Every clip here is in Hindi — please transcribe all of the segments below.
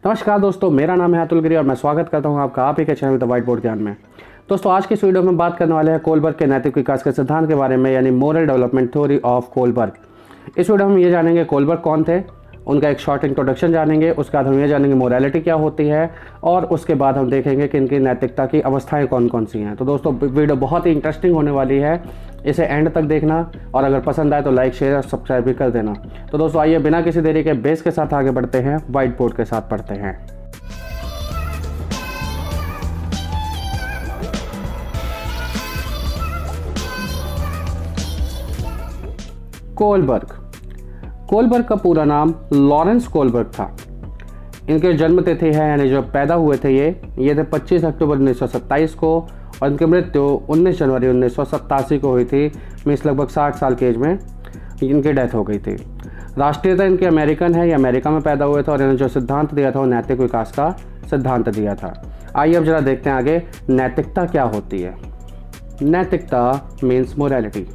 नमस्कार दोस्तों, मेरा नाम है अतुल गिरी और मैं स्वागत करता हूं आपका आप ही के चैनल द व्हाइट बोर्ड ज्ञान में। दोस्तों, आज की इस वीडियो में बात करने वाले हैं कोलबर्ग के नैतिक विकास के सिद्धांत के बारे में, यानी moral development theory of Kohlberg. इस वीडियो में हम ये जानेंगे कोलबर्ग कौन थे, उनका एक शॉर्ट इंट्रोडक्शन जानेंगे। उसके बाद हम ये जानेंगे मोरालिटी क्या होती है, और उसके बाद हम देखेंगे कि इनकी नैतिकता की अवस्थाएं कौन कौन सी हैं। तो दोस्तों, वीडियो बहुत ही इंटरेस्टिंग होने वाली है, इसे एंड तक देखना, और अगर पसंद आए तो लाइक शेयर और सब्सक्राइब भी कर देना। तो दोस्तों, आइए बिना किसी देरी के बेस के साथ आगे बढ़ते हैं, व्हाइट बोर्ड के साथ पढ़ते हैं। कोलबर्ग का पूरा नाम लॉरेंस कोलबर्ग था। इनके जन्म तिथि है, यानी जो पैदा हुए थे ये थे 25 अक्टूबर 1927 को, और इनकी मृत्यु 19 जनवरी 1987 को हुई थी। मीन्स लगभग 60 साल की एज में इनकी डेथ हो गई थी। राष्ट्रीयता इनकी अमेरिकन है, ये अमेरिका में पैदा हुए थे, और इन्होंने जो सिद्धांत दिया था वो नैतिक विकास का सिद्धांत दिया था। आइए अब जरा देखते हैं आगे नैतिकता क्या होती है। नैतिकता मीन्स मोरालिटी।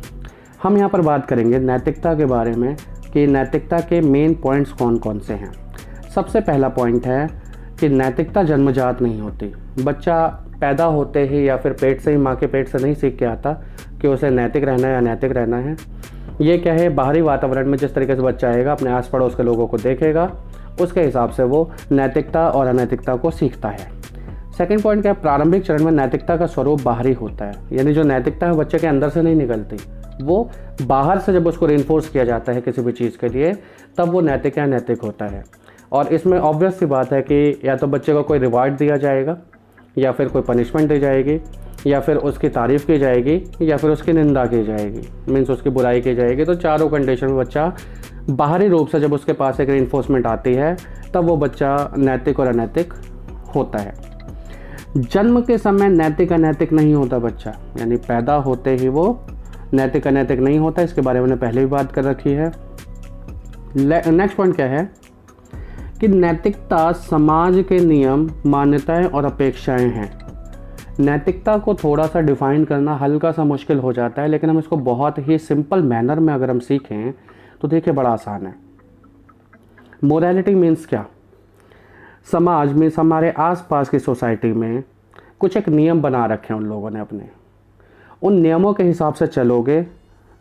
हम यहाँ पर बात करेंगे नैतिकता के बारे में कि नैतिकता के मेन पॉइंट्स कौन कौन से हैं। सबसे पहला पॉइंट है कि नैतिकता जन्मजात नहीं होती। बच्चा पैदा होते ही या फिर पेट से ही, माँ के पेट से नहीं सीख के आता कि उसे नैतिक रहना है या नैतिक रहना है। ये क्या है, बाहरी वातावरण में जिस तरीके से बच्चा आएगा, अपने आस पड़ोस के लोगों को देखेगा, उसके हिसाब से वो नैतिकता और अनैतिकता को सीखता है। सेकेंड पॉइंट क्या है, प्रारंभिक चरण में नैतिकता का स्वरूप बाहरी होता है, यानी जो नैतिकता है बच्चे के अंदर से नहीं निकलती, वो बाहर से जब उसको रिइंफोर्स किया जाता है किसी भी चीज़ के लिए, तब वो नैतिक या नैतिक होता है। और इसमें ऑब्वियस सी बात है कि या तो बच्चे को कोई रिवार्ड दिया जाएगा, या फिर कोई पनिशमेंट दी जाएगी, या फिर उसकी तारीफ़ की जाएगी, या फिर उसकी निंदा की जाएगी, मीन्स उसकी बुराई की जाएगी। तो चारों कंडीशन में बच्चा बाहरी रूप से जब उसके पास एक रिइंफोर्समेंट आती है, तब वो बच्चा नैतिक और अनैतिक होता है। जन्म के समय नैतिक अनैतिक नहीं होता बच्चा, यानी पैदा होते ही वो नैतिक अनैतिक नहीं होता। इसके बारे में मैंने पहले भी बात कर रखी है। नेक्स्ट पॉइंट क्या है कि नैतिकता समाज के नियम, मान्यताएं और अपेक्षाएं हैं। नैतिकता को थोड़ा सा डिफाइन करना हल्का सा मुश्किल हो जाता है, लेकिन हम इसको बहुत ही सिंपल मैनर में अगर हम सीखें तो देखिए बड़ा आसान है। मोरालिटी मीन्स क्या, समाज में हमारे आसपास की सोसाइटी में कुछ एक नियम बना रखे हैं उन लोगों ने अपने, उन नियमों के हिसाब से चलोगे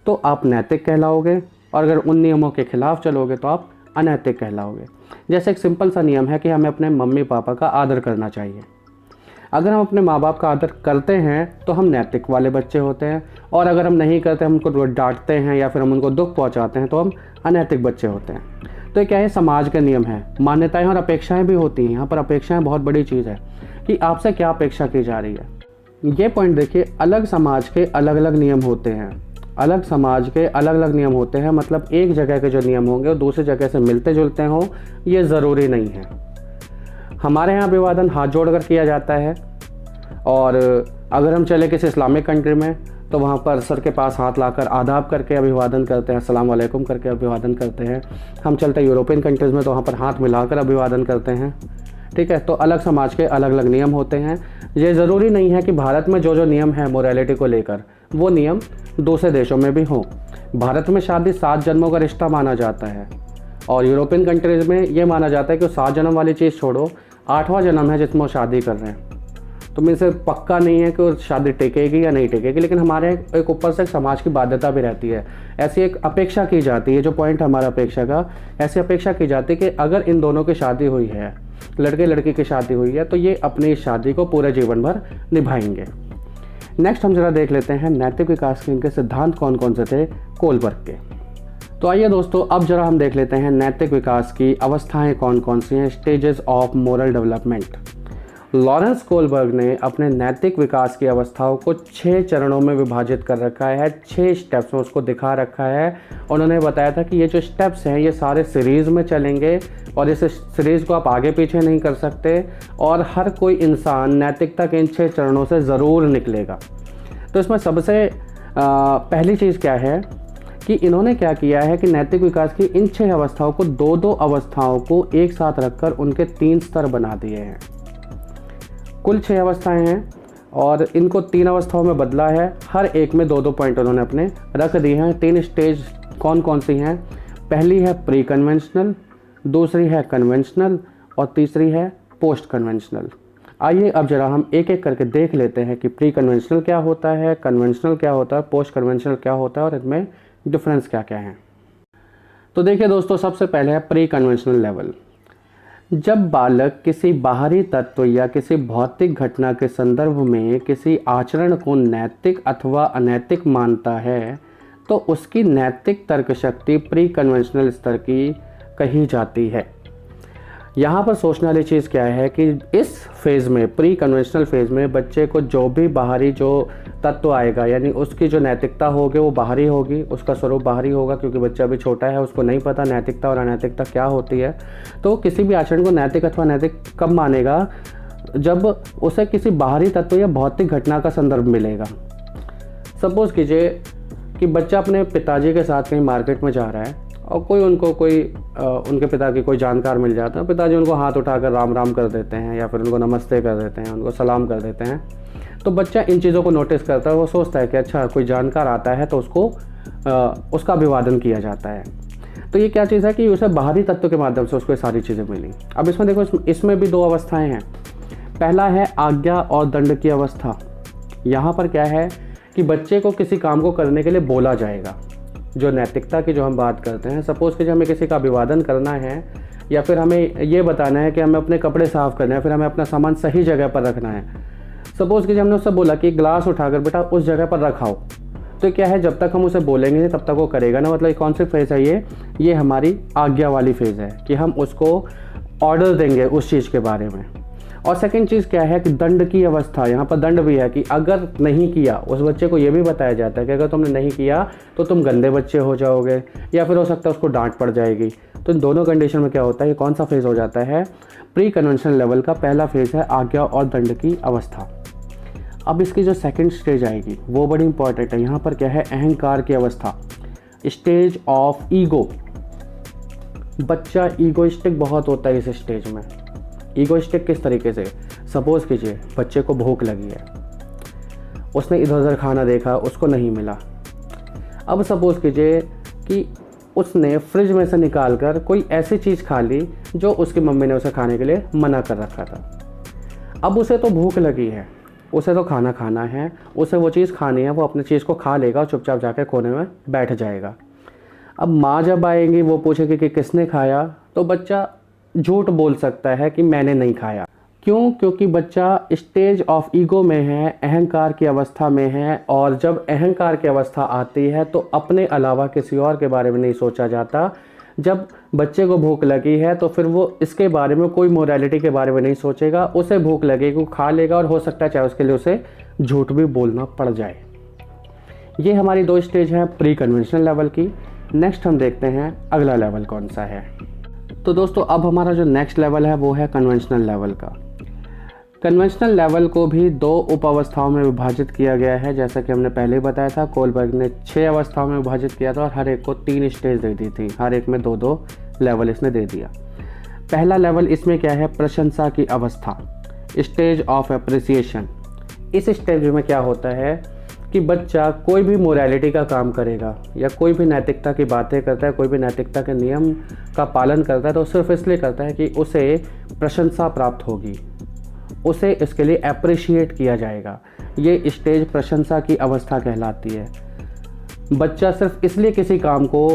तो आप नैतिक कहलाओगे, और अगर उन नियमों के खिलाफ चलोगे तो आप अनैतिक कहलाओगे। जैसे एक सिंपल सा नियम है कि हमें अपने मम्मी पापा का आदर करना चाहिए। अगर हम अपने माँ बाप का आदर करते हैं तो हम नैतिक वाले बच्चे होते हैं, और अगर हम नहीं करते, हम उनको डांटते हैं या फिर हम उनको दुख पहुँचाते हैं, तो हम अनैतिक बच्चे होते हैं। तो ये क्या है, समाज के नियम है। मान्यताएं और अपेक्षाएं भी होती हैं। यहाँ पर अपेक्षाएं बहुत बड़ी चीज़ है कि आपसे क्या अपेक्षा की जा रही है। ये पॉइंट देखिए, अलग समाज के अलग अलग नियम होते हैं। अलग समाज के अलग अलग नियम होते हैं, मतलब एक जगह के जो नियम होंगे वो दूसरी जगह से मिलते जुलते हों, ये ज़रूरी नहीं है। हमारे यहाँ अभिवादन हाथ जोड़कर किया जाता है, और अगर हम चले किसी इस्लामिक कंट्री में तो वहाँ पर सर के पास हाथ लाकर आदाब करके अभिवादन करते हैं, अस्सलाम वालेकुम करके अभिवादन करते हैं। हम चलते हैं यूरोपियन कंट्रीज़ में तो वहाँ पर हाथ मिलाकर अभिवादन करते हैं। ठीक है, तो अलग समाज के अलग अलग नियम होते हैं। ये ज़रूरी नहीं है कि भारत में जो जो नियम है मोरालिटी को लेकर, वो नियम दूसरे देशों में भी हों। भारत में शादी 7 जन्मों का रिश्ता माना जाता है, और यूरोपियन कंट्रीज़ में ये माना जाता है कि 7 जन्म वाली चीज़ छोड़ो, 8वां जन्म है जिसमें वो शादी कर रहे हैं। तो मेरे से पक्का नहीं है कि वो शादी टिकेगी या नहीं टिकेगी, लेकिन हमारे एक ऊपर से समाज की बाध्यता भी रहती है। ऐसी एक अपेक्षा की जाती है, जो पॉइंट हमारा अपेक्षा का, ऐसी अपेक्षा की जाती है कि अगर इन दोनों की शादी हुई है, लड़के लड़की की शादी हुई है, तो ये अपनी इस शादी को पूरे जीवन भर निभाएंगे। नेक्स्ट हम जरा देख लेते हैं नैतिक विकास के इनके सिद्धांत कौन कौन से थे कोलबर्ग के। तो आइए दोस्तों, अब जरा हम देख लेते हैं नैतिक विकास की अवस्थाएं कौन कौन सी हैं, stages of moral development. Lawrence Kohlberg ने अपने नैतिक विकास की अवस्थाओं को 6 चरणों में विभाजित कर रखा है, 6 स्टेप्स में उसको दिखा रखा है। उन्होंने बताया था कि ये जो स्टेप्स हैं ये सारे सीरीज़ में चलेंगे, और इस सीरीज़ को आप आगे पीछे नहीं कर सकते, और हर कोई इंसान नैतिकता के इन 6 चरणों से ज़रूर निकलेगा। तो इसमें सबसे पहली चीज़ क्या है कि इन्होंने क्या किया है कि नैतिक विकास की इन 6 अवस्थाओं को 2-2 अवस्थाओं को एक साथ रखकर उनके 3 स्तर बना दिए हैं। कुल 6 अवस्थाएं हैं, और इनको 3 अवस्थाओं में बदला है। हर एक में 2-2 पॉइंट उन्होंने अपने रख दिए हैं। 3 स्टेज कौन कौन सी हैं, पहली है प्री कन्वेंशनल, दूसरी है कन्वेंशनल, और तीसरी है पोस्ट कन्वेंशनल। आइए अब जरा हम एक एक करके देख लेते हैं कि प्री कन्वेंशनल क्या होता है, कन्वेंशनल क्या होता है, पोस्ट कन्वेंशनल क्या होता है और इनमें डिफरेंस क्या क्या है। तो देखिए दोस्तों, सबसे पहले है प्री कन्वेंशनल लेवल। जब बालक किसी बाहरी तत्व या किसी भौतिक घटना के संदर्भ में किसी आचरण को नैतिक अथवा अनैतिक मानता है तो उसकी नैतिक तर्क शक्ति प्री कन्वेंशनल स्तर की कही जाती है। यहाँ पर सोचने वाली चीज़ क्या है कि इस फेज़ में, प्री कन्वेंशनल फेज़ में, बच्चे को जो भी बाहरी जो तत्व आएगा यानी उसकी जो नैतिकता होगी वो बाहरी होगी, उसका स्वरूप बाहरी होगा, क्योंकि बच्चा अभी छोटा है, उसको नहीं पता नैतिकता और अनैतिकता क्या होती है। तो किसी भी आचरण को नैतिक अथवा अनैतिक कब मानेगा? जब उसे किसी बाहरी तत्व या भौतिक घटना का संदर्भ मिलेगा। सपोज़ कीजिए कि बच्चा अपने पिताजी के साथ कहीं मार्केट में जा रहा है और उनके पिता की कोई जानकार मिल जाता है, पिताजी उनको हाथ उठाकर राम राम कर देते हैं या फिर उनको नमस्ते कर देते हैं, उनको सलाम कर देते हैं। तो बच्चा इन चीज़ों को नोटिस करता है, वो सोचता है कि अच्छा कोई जानकार आता है तो उसका अभिवादन किया जाता है। तो ये क्या चीज़ है कि उसे बाहरी तत्व के माध्यम से उसको ये सारी चीज़ें मिली। अब इसमें देखो, इसमें भी दो अवस्थाएँ हैं। पहला है आज्ञा और दंड की अवस्था। यहाँ पर क्या है कि बच्चे को किसी काम को करने के लिए बोला जाएगा। जो नैतिकता की जो हम बात करते हैं, सपोज़ कि हमें किसी का अभिवादन करना है या फिर हमें ये बताना है कि हमें अपने कपड़े साफ़ करने हैं, फिर हमें अपना सामान सही जगह पर रखना है। सपोज़ कि हमने उससे बोला कि ग्लास उठाकर बेटा उस जगह पर रखाओ, तो क्या है, जब तक हम उसे बोलेंगे तब तक वो करेगा ना। मतलब कौन सी फेज़ है ये हमारी आज्ञा वाली फेज़ है कि हम उसको ऑर्डर देंगे उस चीज़ के बारे में। और सेकंड चीज़ क्या है कि दंड की अवस्था। यहाँ पर दंड भी है कि अगर नहीं किया, उस बच्चे को ये भी बताया जाता है कि अगर तुमने नहीं किया तो तुम गंदे बच्चे हो जाओगे, या फिर हो सकता है उसको डांट पड़ जाएगी। तो इन दोनों कंडीशन में क्या होता है, ये कौन सा फेज़ हो जाता है? प्री कन्वेंशनल लेवल का पहला फेज़ है आज्ञा और दंड की अवस्था। अब इसकी जो सेकेंड स्टेज आएगी वो बड़ी इंपॉर्टेंट है। यहाँ पर क्या है? अहंकार की अवस्था, स्टेज ऑफ ईगो। बच्चा ईगोइस्टिक बहुत होता है इस स्टेज में। ईगोइस्टिक किस तरीके से? सपोज़ कीजिए बच्चे को भूख लगी है, उसने इधर उधर खाना देखा, उसको नहीं मिला। अब सपोज़ कीजिए कि उसने फ्रिज में से निकाल कर कोई ऐसी चीज़ खा ली जो उसकी मम्मी ने उसे खाने के लिए मना कर रखा था। अब उसे तो भूख लगी है, उसे तो खाना खाना है, उसे वो चीज़ खानी है, वो अपनी चीज़ को खा लेगा और चुपचाप जाके कोने में बैठ जाएगा। अब माँ जब आएंगी वो पूछेगी कि किसने खाया, तो बच्चा झूठ बोल सकता है कि मैंने नहीं खाया। क्यों? क्योंकि बच्चा स्टेज ऑफ ईगो में है, अहंकार की अवस्था में है। और जब अहंकार की अवस्था आती है तो अपने अलावा किसी और के बारे में नहीं सोचा जाता। जब बच्चे को भूख लगी है तो फिर वो इसके बारे में, कोई मोरालिटी के बारे में नहीं सोचेगा। उसे भूख लगेगी, वो खा लेगा और हो सकता है चाहे उसके लिए उसे झूठ भी बोलना पड़ जाए। ये हमारी दो स्टेज हैं प्री कन्वेंशनल लेवल की। नेक्स्ट हम देखते हैं अगला लेवल कौन सा है। तो दोस्तों अब हमारा जो नेक्स्ट लेवल है वो है कन्वेंशनल लेवल का। कन्वेंशनल लेवल को भी दो उप अवस्थाओं में विभाजित किया गया है। जैसा कि हमने पहले ही बताया था, कोलबर्ग ने 6 अवस्थाओं में विभाजित किया था और हर एक को 3 स्टेज दे दी थी। हर एक में 2-2 लेवल इसने दे दिया। पहला लेवल इसमें क्या है? प्रशंसा की अवस्था, स्टेज ऑफ एप्रिसिएशन। इस स्टेज में क्या होता है कि बच्चा कोई भी मोरालिटी का काम करेगा या कोई भी नैतिकता की बातें करता है, कोई भी नैतिकता के नियम का पालन करता है तो सिर्फ इसलिए करता है कि उसे प्रशंसा प्राप्त होगी, उसे इसके लिए अप्रिशिएट किया जाएगा। ये स्टेज प्रशंसा की अवस्था कहलाती है। बच्चा सिर्फ इसलिए किसी काम को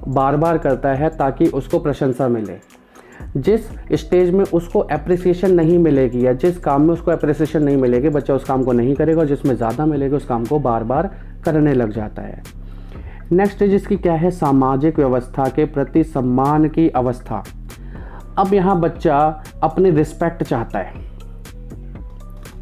बार बार करता है ताकि उसको प्रशंसा मिले। जिस स्टेज में उसको अप्रिसिएशन नहीं मिलेगी या जिस काम में उसको अप्रिसिएशन नहीं मिलेगी, बच्चा उस काम को नहीं करेगा, और जिसमें ज़्यादा मिलेगा उस काम को बार बार करने लग जाता है। नेक्स्ट स्टेज इसकी क्या है? सामाजिक व्यवस्था के प्रति सम्मान की अवस्था। अब यहाँ बच्चा अपनी रिस्पेक्ट चाहता है।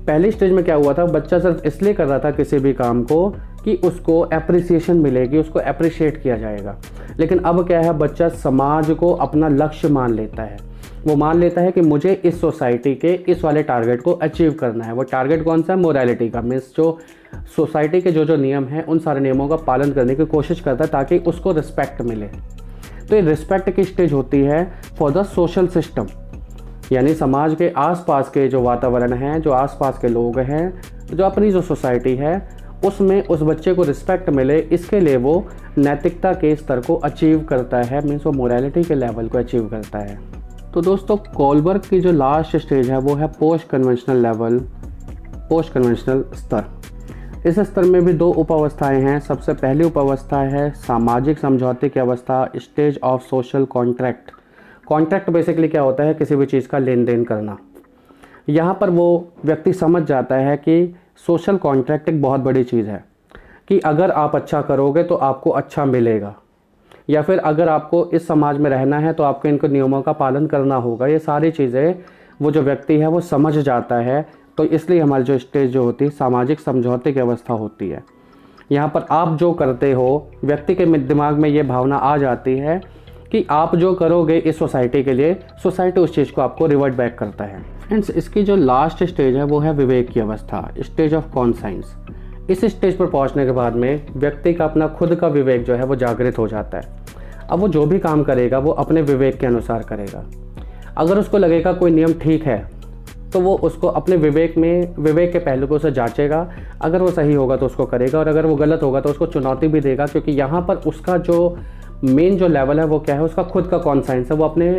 पहली स्टेज में क्या हुआ था? बच्चा सिर्फ इसलिए कर रहा था किसी भी काम को कि उसको अप्रिसिएशन मिलेगी, उसको अप्रिशिएट किया जाएगा। लेकिन अब क्या है? बच्चा समाज को अपना लक्ष्य मान लेता है। वो मान लेता है कि मुझे इस सोसाइटी के इस वाले टारगेट को अचीव करना है। वो टारगेट कौन सा है? मोरालिटी का। मीन्स जो सोसाइटी के जो नियम हैं उन सारे नियमों का पालन करने की कोशिश करता है ताकि उसको रिस्पेक्ट मिले। तो ये रिस्पेक्ट की स्टेज होती है फॉर द सोशल सिस्टम, यानी समाज के आसपास के जो वातावरण है, जो आसपास के लोग हैं, जो अपनी जो सोसाइटी है उसमें उस बच्चे को रिस्पेक्ट मिले, इसके लिए वो नैतिकता के स्तर को अचीव करता है। मीन्स वो मोरालिटी के लेवल को अचीव करता है। तो दोस्तों कोलबर्ग की जो लास्ट स्टेज है वो है post conventional level, post conventional स्तर। इस स्तर में भी 2 उपावस्थाएं हैं। सबसे पहली उपावस्था है सामाजिक समझौते की अवस्था, stage of social contract. Contract basically क्या होता है, किसी भी चीज़ का लेन देन करना। यहाँ पर वो व्यक्ति समझ जाता है कि सोशल कॉन्ट्रैक्ट एक बहुत बड़ी चीज़ है कि अगर आप अच्छा करोगे तो आपको अच्छा मिलेगा, या फिर अगर आपको इस समाज में रहना है तो आपको इनको नियमों का पालन करना होगा। ये सारी चीज़ें वो जो व्यक्ति है वो समझ जाता है। तो इसलिए हमारी जो स्टेज जो होती है सामाजिक समझौते की अवस्था होती है। यहाँ पर आप जो करते हो, व्यक्ति के दिमाग में ये भावना आ जाती है कि आप जो करोगे इस सोसाइटी के लिए, सोसाइटी उस चीज़ को आपको रिवर्ट बैक करता है। फ्रेंड्स, इसकी जो लास्ट स्टेज है वो है विवेक की अवस्था, स्टेज ऑफ कॉन्साइंस। इस स्टेज पर पहुंचने के बाद में व्यक्ति का अपना खुद का विवेक जो है वो जागृत हो जाता है। अब वो जो भी काम करेगा वो अपने विवेक के अनुसार करेगा। अगर उसको लगेगा कोई नियम ठीक है तो वो उसको अपने विवेक के पहलू को से जांचेगा। अगर वो सही होगा तो उसको करेगा, और अगर वो गलत होगा तो उसको चुनौती भी देगा, क्योंकि यहाँ पर उसका जो मेन जो लेवल है वो क्या है, उसका खुद का कॉन्साइंस है। वो अपने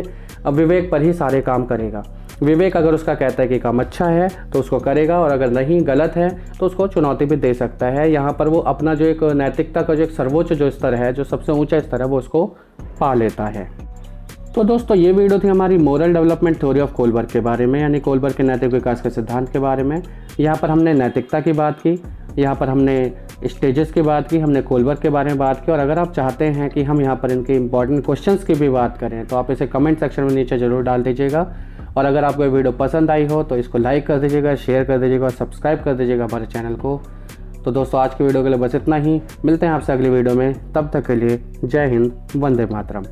विवेक पर ही सारे काम करेगा। विवेक अगर उसका कहता है कि काम अच्छा है तो उसको करेगा, और अगर नहीं गलत है तो उसको चुनौती भी दे सकता है। यहाँ पर वो अपना जो एक नैतिकता का जो एक सर्वोच्च जो स्तर है, जो सबसे ऊंचा स्तर है, वो उसको पा लेता है। तो दोस्तों ये वीडियो थी हमारी moral development theory of Kohlberg के बारे में, यानी कोलबर्ग के नैतिक विकास के सिद्धांत के बारे में। यहाँ पर हमने नैतिकता की बात की, यहाँ पर हमने स्टेजेस की बात की, हमने कोलबर्ग के बारे में बात की। और अगर आप चाहते हैं कि हम यहाँ पर इनके इंपॉर्टेंट क्वेश्चंस की भी बात करें तो आप इसे कमेंट सेक्शन में नीचे ज़रूर डाल दीजिएगा। और अगर आपको ये वीडियो पसंद आई हो तो इसको लाइक कर दीजिएगा, शेयर कर दीजिएगा और सब्सक्राइब कर दीजिएगा हमारे चैनल को। तो दोस्तों आज की वीडियो के लिए बस इतना ही। मिलते हैं आपसे अगली वीडियो में, तब तक के लिए जय हिंद, वंदे मातरम।